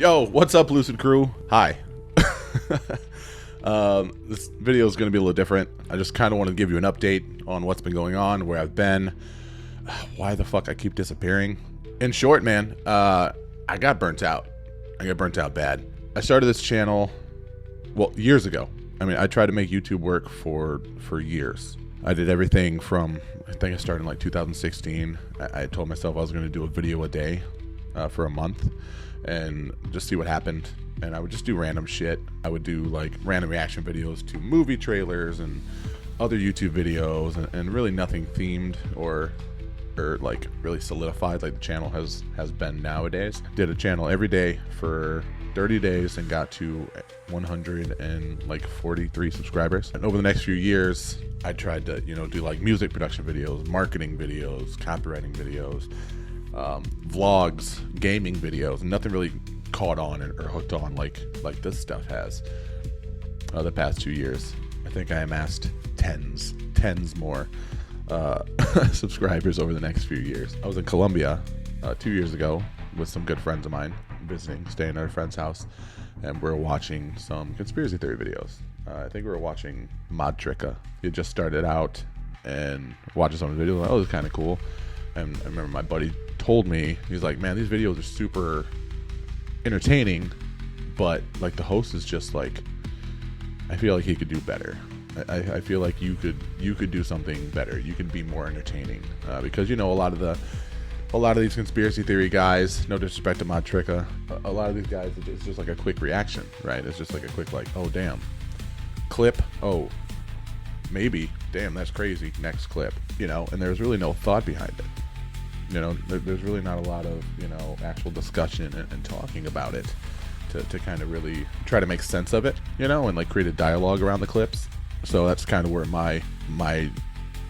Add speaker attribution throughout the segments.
Speaker 1: Yo, what's up, Lucid Crew? Hi. This video is going to be a little different. I just kind of want to give you an update on what's been going on, where I've been, why the fuck I keep disappearing. In short, man, I got burnt out. I got burnt out bad. I started this channel, well, years ago. I mean, I tried to make YouTube work for years. I did everything from, I think I started in like 2016. I told myself I was going to do a video a day for a month and just see what happened. And I would just do random shit. I would do like random reaction videos to movie trailers and other YouTube videos, and really nothing themed or like really solidified like the channel has been nowadays. Did a channel every day for 30 days and got to 143 subscribers. And over the next few years, I tried to, do like music production videos, marketing videos, copywriting videos, vlogs, gaming videos, and nothing really caught on or hooked on like this stuff has. The past 2 years, I think I amassed tens more subscribers over the next few years. I was in Colombia 2 years ago with some good friends of mine, visiting, staying at a friend's house, and we're watching some conspiracy theory videos. I think we were watching Modrica. He had just started out and watching some of the videos. Like, oh, this is kind of cool. And I remember my buddy told me, he's like, man, these videos are super entertaining, but like the host is just like, I feel like he could do better. I feel like you could do something better. You could be more entertaining, because a lot of these conspiracy theory guys, no disrespect to Modrica, a lot of these guys, it's just like a quick reaction, right? It's just like a quick like, oh damn, clip, oh maybe, damn, that's crazy, next clip, and there's really no thought behind it. There's really not a lot of actual discussion and talking about it to kind of really try to make sense of it, and like create a dialogue around the clips. So that's kind of where my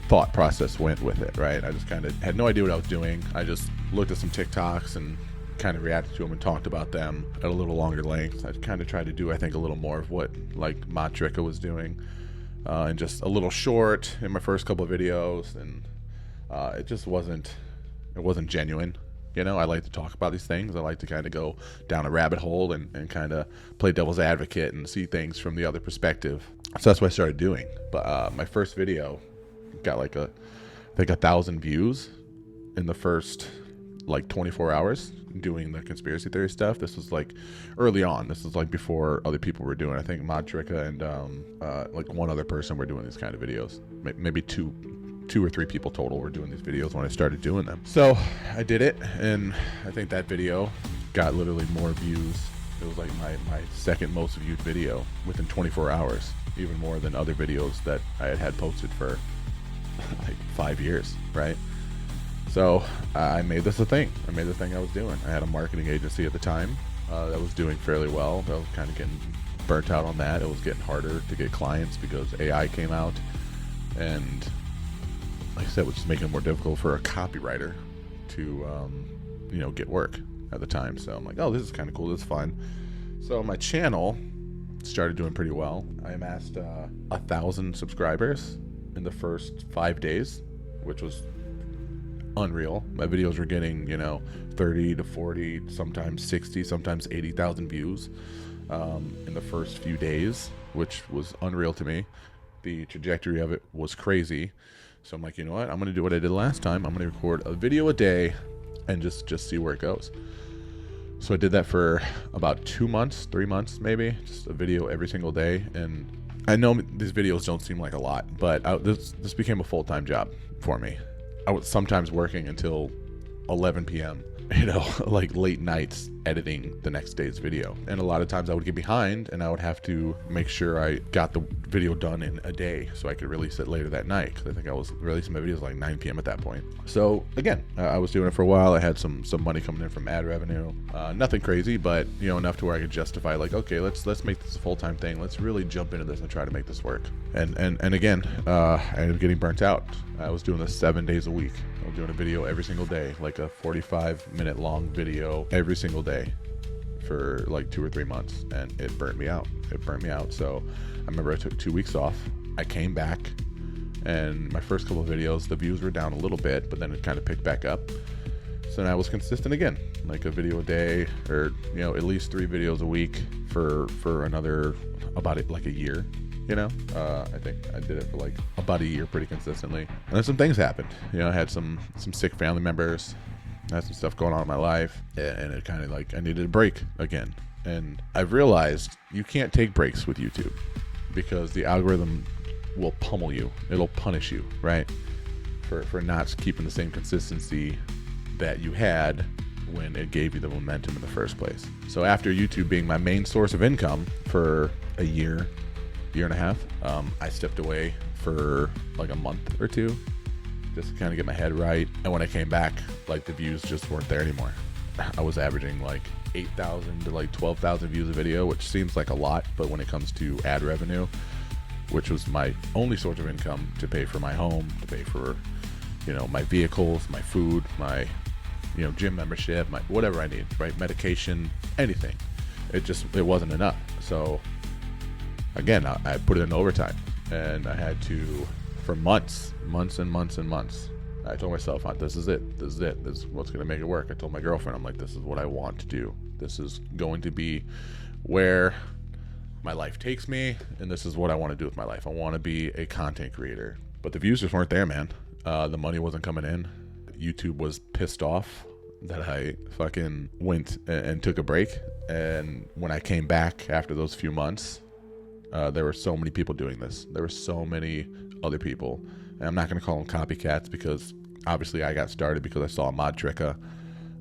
Speaker 1: thought process went with it, right? I just kind of had no idea what I was doing. I just looked at some TikToks and kind of reacted to them and talked about them at a little longer length. I kind of tried to do, I think, a little more of what like Modrica was doing, and just a little short in my first couple of videos, and it just wasn't genuine. I like to talk about these things. I like to kind of go down a rabbit hole and kind of play devil's advocate and see things from the other perspective. So that's what I started doing. But my first video got like I think 1,000 views in the first like 24 hours doing the conspiracy theory stuff. This was like early on. This was like before other people were doing. I think Modrica and like one other person were doing these kind of videos. Maybe two or three people total were doing these videos when I started doing them. So I did it, and I think that video got literally more views. It was like my second most viewed video within 24 hours, even more than other videos that I had posted for like 5 years, right? So I made this a thing. I made the thing I was doing. I had a marketing agency at the time that was doing fairly well. I was kind of getting burnt out on that. It was getting harder to get clients because AI came out, and like I said, it was just making it more difficult for a copywriter to, get work at the time. So I'm like, oh, this is kind of cool. This is fun. So my channel started doing pretty well. I amassed 1,000 subscribers in the first 5 days, which was unreal. My videos were getting, 30 to 40, sometimes 60, sometimes 80,000 views in the first few days, which was unreal to me. The trajectory of it was crazy. So I'm like, you know what? I'm going to do what I did last time. I'm going to record a video a day and just see where it goes. So I did that for about 2 months, 3 months, maybe, just a video every single day. And I know these videos don't seem like a lot, but this became a full-time job for me. I was sometimes working until 11 p.m., like late nights editing the next day's video. And a lot of times I would get behind, and I would have to make sure I got the video done in a day so I could release it later that night, because I think I was releasing my videos like 9 p.m. at that point. So again, I was doing it for a while. I had some money coming in from ad revenue, nothing crazy, but enough to where I could justify like, okay, let's make this a full-time thing. Let's really jump into this and try to make this work. And again, I ended up getting burnt out. I was doing this 7 days a week. I was doing a video every single day, like a 45-minute long video every single day for like 2 or 3 months, and it burnt me out. So I remember I took 2 weeks off. I came back, and my first couple of videos, the views were down a little bit, but then it kind of picked back up. So now I was consistent again, like a video a day, or at least 3 videos a week for another about like a year. I think I did it for like about a year pretty consistently. And then some things happened. I had some sick family members. I had some stuff going on in my life, and it kind of like I needed a break again. And I've realized you can't take breaks with YouTube because the algorithm will pummel you. It'll punish you, right? For not keeping the same consistency that you had when it gave you the momentum in the first place. So after YouTube being my main source of income for a year and a half, I stepped away for like a month or 2 just to kind of get my head right. And when I came back, like the views just weren't there anymore. I was averaging like 8,000 to like 12,000 views a video, which seems like a lot, but when it comes to ad revenue, which was my only source of income to pay for my home, to pay for my vehicles, my food, my gym membership, my whatever I need, right? Medication, anything. It wasn't enough. So again, I put it in overtime, and I had to, for months, I told myself, this is it. This is what's going to make it work. I told my girlfriend, I'm like, this is what I want to do. This is going to be where my life takes me, and this is what I want to do with my life. I want to be a content creator. But the views just weren't there, man. The money wasn't coming in. YouTube was pissed off that I fucking went and took a break. And when I came back after those few months, there were so many people doing this. There were so many other people. And I'm not going to call them copycats because obviously I got started because I saw Modtricka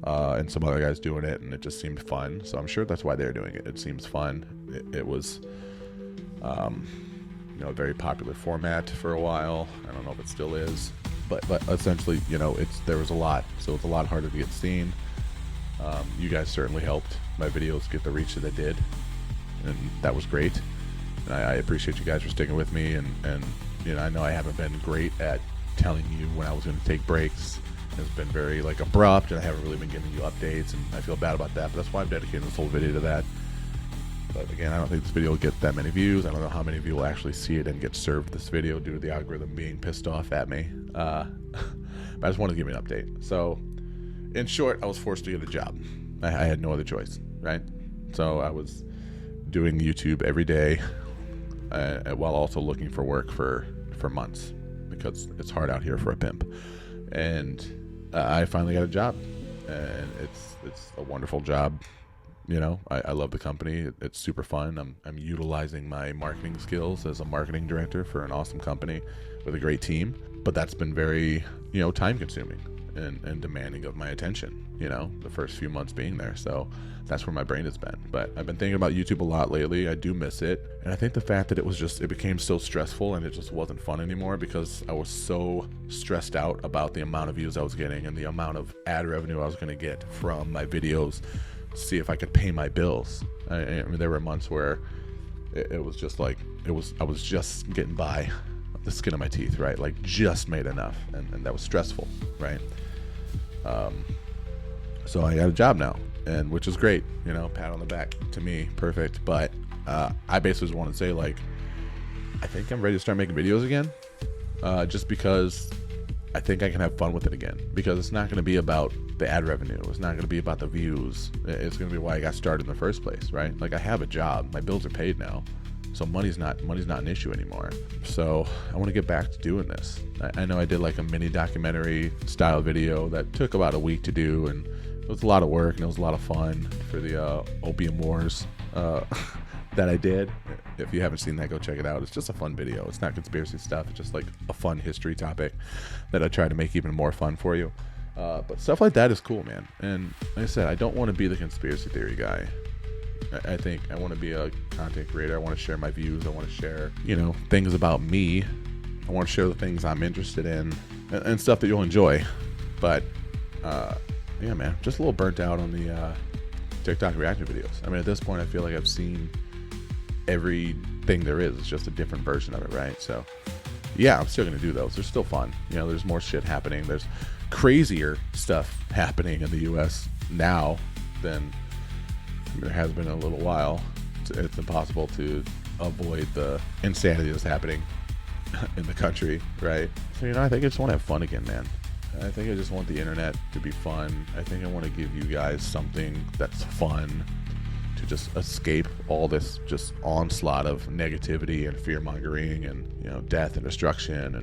Speaker 1: and some other guys doing it, and it just seemed fun. So I'm sure that's why they're doing it. It seems fun. It was a very popular format for a while. I don't know if it still is. But essentially, there was a lot. So it's a lot harder to get seen. You guys certainly helped my videos get the reach that they did. And that was great. And I appreciate you guys for sticking with me. And I know I haven't been great at telling you when I was going to take breaks. It's been very abrupt, and I haven't really been giving you updates, and I feel bad about that. But that's why I'm dedicating this whole video to that. But again, I don't think this video will get that many views. I don't know how many of you will actually see it and get served this video due to the algorithm being pissed off at me. But I just wanted to give you an update. So in short, I was forced to get a job. I had no other choice, right? So I was doing YouTube every day while also looking for work for months because it's hard out here for a pimp. And I finally got a job, and it's a wonderful job. I love the company. It's super fun. I'm utilizing my marketing skills as a marketing director for an awesome company with a great team. But that's been very, time consuming and demanding of my attention, the first few months being there. So that's where my brain has been. But I've been thinking about YouTube a lot lately. I do miss it. And I think the fact that it became so stressful and it just wasn't fun anymore because I was so stressed out about the amount of views I was getting and the amount of ad revenue I was going to get from my videos. See if I could pay my bills. I mean, there were months where it was just like I was just getting by the skin of my teeth, right? Like just made enough, and that was stressful, right? So I got a job now, and which is great, pat on the back to me, perfect. But I basically just want to say I think I'm ready to start making videos again, just because I think I can have fun with it again, because it's not going to be about the ad revenue. It's not going to be about the views. It's going to be why I got started in the first place, right? I have a job. My bills are paid now. So money's not an issue anymore. So I want to get back to doing this. I know I did a mini documentary style video that took about a week to do, and it was a lot of work and it was a lot of fun for the Opium Wars that I did. If you haven't seen that, go check it out. It's just a fun video. It's not conspiracy stuff. It's just a fun history topic that I try to make even more fun for you. But stuff like that is cool, man. And like I said, I don't want to be the conspiracy theory guy. I think I want to be a content creator. I want to share my views. I want to share, things about me. I want to share the things I'm interested in and stuff that you'll enjoy. But, yeah, man, just a little burnt out on the TikTok reaction videos. I mean, at this point, I feel like I've seen everything there is. It's just a different version of it, right? So, yeah, I'm still going to do those. They're still fun. There's more shit happening. There's crazier stuff happening in the U.S. now than there has been in a little while. It's impossible to avoid the insanity that's happening in the country, right? So, I think I just want to have fun again, man. I think I just want the internet to be fun. I think I want to give you guys something that's fun to just escape all this just onslaught of negativity and fear mongering and, you know, death and destruction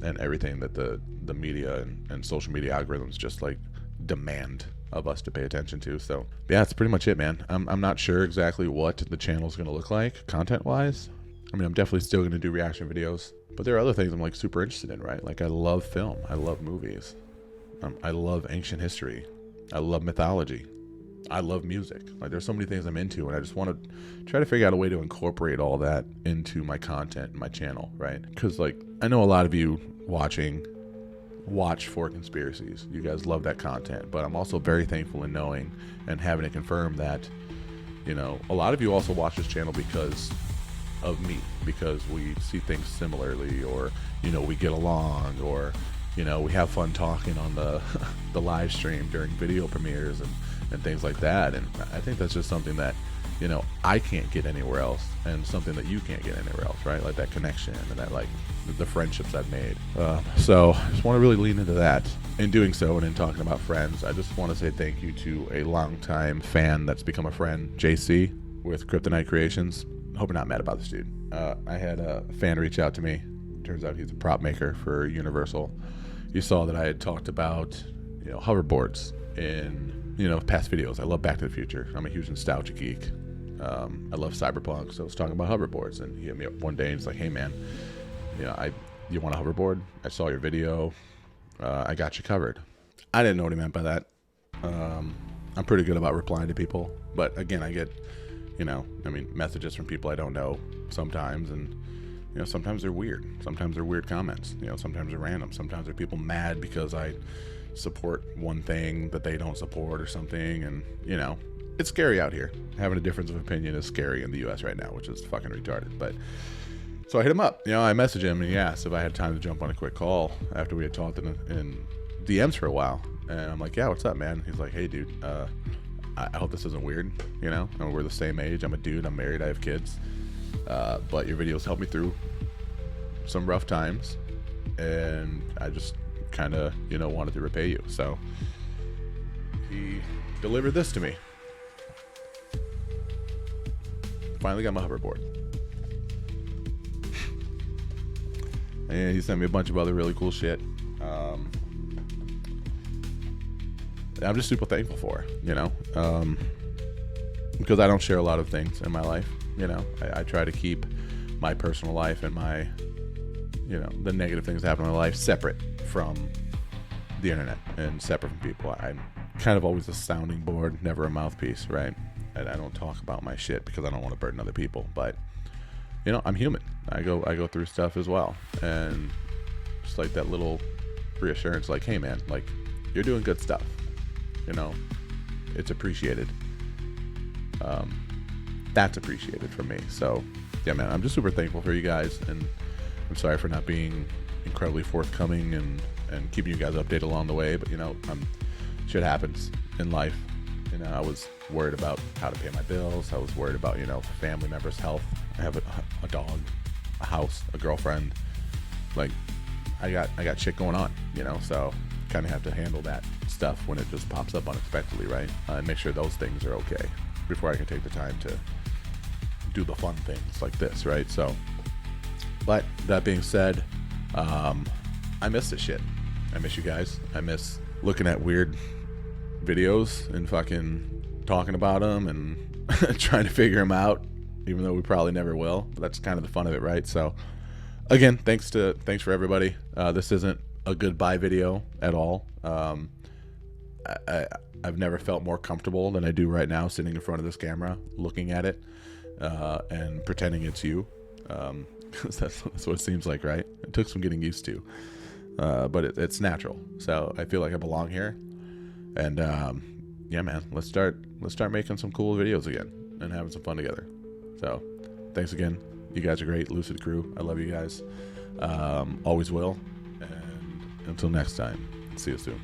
Speaker 1: and everything that the media and social media algorithms just like demand of us to pay attention to. So yeah, that's pretty much it, man. I'm not sure exactly what the channel is going to look like content wise. I mean, I'm definitely still going to do reaction videos, but there are other things I'm like super interested in, right? Like I love film, I love movies, I love ancient history, I love mythology, I love music. Like there's so many things I'm into, and I just want to try to figure out a way to incorporate all that into my content and my channel, right? Because like I know a lot of you watch for conspiracies. You guys love that content, but I'm also very thankful in knowing and having it confirmed that, you know, a lot of you also watch this channel because of me, because we see things similarly, or, you know, we get along, or, you know, we have fun talking on the the live stream during video premieres and things like that. And I think that's just something that, you know, I can't get anywhere else, and something that you can't get anywhere else, right? Like that connection and that, like, the friendships I've made. So I just want to really lean into that. In doing so, and in talking about friends, I just want to say thank you to a longtime fan that's become a friend, JC with Kryptonite Creations. Hope you're not mad about this, dude. I had a fan reach out to me. Turns out he's a prop maker for Universal. You saw that I had talked about, you know, hoverboards in, you know, past videos. I love Back to the Future. I'm a huge nostalgia geek. I love cyberpunk, so I was talking about hoverboards, and he hit me up one day and he's like, "Hey man, you know, you want a hoverboard? I saw your video. I got you covered." I didn't know what he meant by that. I'm pretty good about replying to people, but again, I get, you know, I mean, messages from people I don't know sometimes, and, you know, sometimes they're weird. Sometimes they're weird comments. You know, sometimes they're random. Sometimes they're people mad because I support one thing that they don't support or something, and, you know, it's scary out here. Having a difference of opinion is scary in the U.S. right now, which is fucking retarded. But so I hit him up. You know, I messaged him and he asked if I had time to jump on a quick call after we had talked in DMs for a while. And I'm like, "Yeah, what's up, man?" He's like, "Hey, dude, I hope this isn't weird. You know, I mean, we're the same age. I'm a dude. I'm married. I have kids. But your videos helped me through some rough times, and I just kind of, you know, wanted to repay you." So he delivered this to me. Finally got my hoverboard. And he sent me a bunch of other really cool shit. I'm just super thankful for, you know, because I don't share a lot of things in my life. You know, I try to keep my personal life and my, you know, the negative things that happen in my life separate from the internet and separate from people. I'm kind of always a sounding board, never a mouthpiece, right? And I don't talk about my shit because I don't want to burden other people. But, you know, I'm human. I go through stuff as well, and just like that little reassurance, like, "Hey man, like, you're doing good stuff. You know, it's appreciated." That's appreciated from me. So yeah, man, I'm just super thankful for you guys, and I'm sorry for not being incredibly forthcoming and keeping you guys updated along the way. But, you know, shit happens in life. You know, I was worried about how to pay my bills. I was worried about, you know, family members' health. I have a dog, a house, a girlfriend. Like, I got shit going on, you know, so kind of have to handle that stuff when it just pops up unexpectedly, right? And make sure those things are okay before I can take the time to do the fun things like this, right? So, but that being said, I miss this shit. I miss you guys. I miss looking at weird videos and fucking talking about them and trying to figure them out, even though we probably never will. But that's kind of the fun of it, right? So again, thanks for everybody. This isn't a goodbye video at all. I've never felt more comfortable than I do right now, sitting in front of this camera, looking at it, and pretending it's you. 'Cause that's what it seems like, right? It took some getting used to, but it's natural. So I feel like I belong here. And yeah, man, let's start making some cool videos again and having some fun together. So thanks again. You guys are great. Lucid Crew, I love you guys. Always will. And until next time, see you soon.